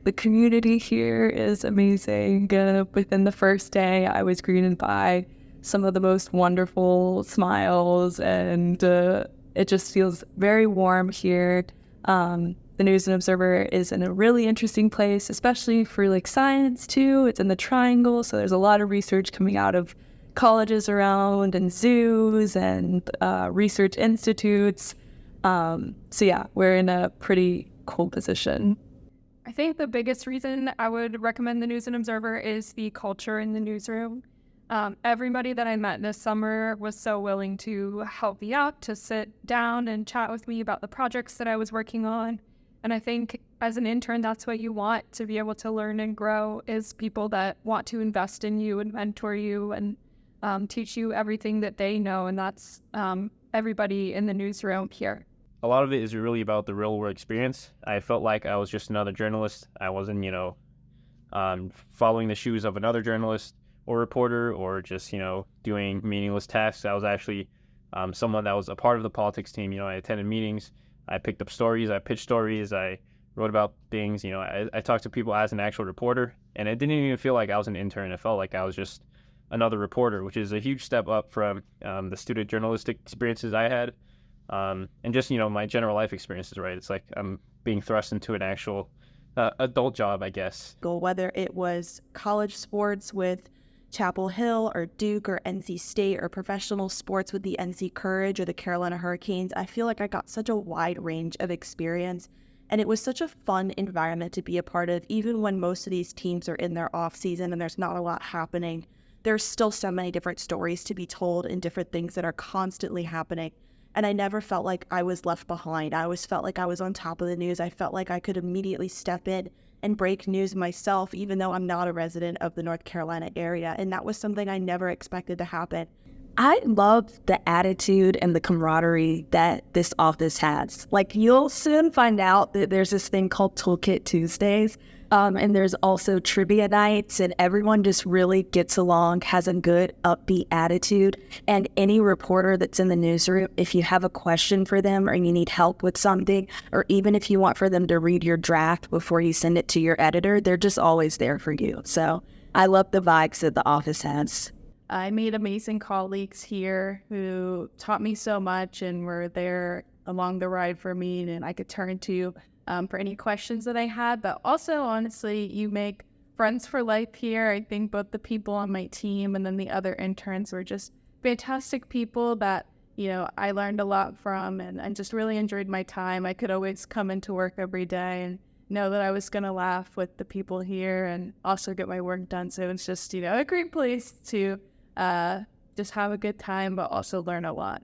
The community here is amazing. Within the first day, I was greeted by some of the most wonderful smiles, and it just feels very warm here. The News and Observer is in a really interesting place, especially for like science too. It's in the Triangle, so there's a lot of research coming out of colleges around and zoos and research institutes. So yeah, we're in a pretty cool position. I think the biggest reason I would recommend the News and Observer is the culture in the newsroom. Everybody that I met this summer was so willing to help me out, to sit down and chat with me about the projects that I was working on. And I think as an intern, that's what you want, to be able to learn and grow, is people that want to invest in you and mentor you and teach you everything that they know. And that's everybody in the newsroom here. A lot of it is really about the real world experience. I felt like I was just another journalist. I wasn't, following the shoes of another journalist or reporter, or just, doing meaningless tasks. I was actually someone that was a part of the politics team. I attended meetings, I picked up stories, I pitched stories, I wrote about things. I talked to people as an actual reporter, and it didn't even feel like I was an intern. It felt like I was just another reporter, which is a huge step up from the student journalistic experiences I had. And just, my general life experiences, right? It's like I'm being thrust into an actual adult job, I guess. Whether it was college sports with Chapel Hill or Duke or NC State, or professional sports with the NC Courage or the Carolina Hurricanes, I feel like I got such a wide range of experience. And it was such a fun environment to be a part of, even when most of these teams are in their off season and there's not a lot happening. There's still so many different stories to be told and different things that are constantly happening. And I never felt like I was left behind. I always felt like I was on top of the news. I felt like I could immediately step in and break news myself, even though I'm not a resident of the North Carolina area. And that was something I never expected to happen. I love the attitude and the camaraderie that this office has. Like, you'll soon find out that there's this thing called Toolkit Tuesdays, and there's also trivia nights, and everyone just really gets along, has a good upbeat attitude. And any reporter that's in the newsroom, if you have a question for them or you need help with something, or even if you want for them to read your draft before you send it to your editor, they're just always there for you. So I love the vibes that the office has. I made amazing colleagues here who taught me so much and were there along the ride for me, and I could turn to for any questions that I had. But also, honestly, you make friends for life here. I think both the people on my team and then the other interns were just fantastic people that, I learned a lot from, and I just really enjoyed my time. I could always come into work every day and know that I was going to laugh with the people here and also get my work done. So it's just, a great place to just have a good time, but also learn a lot.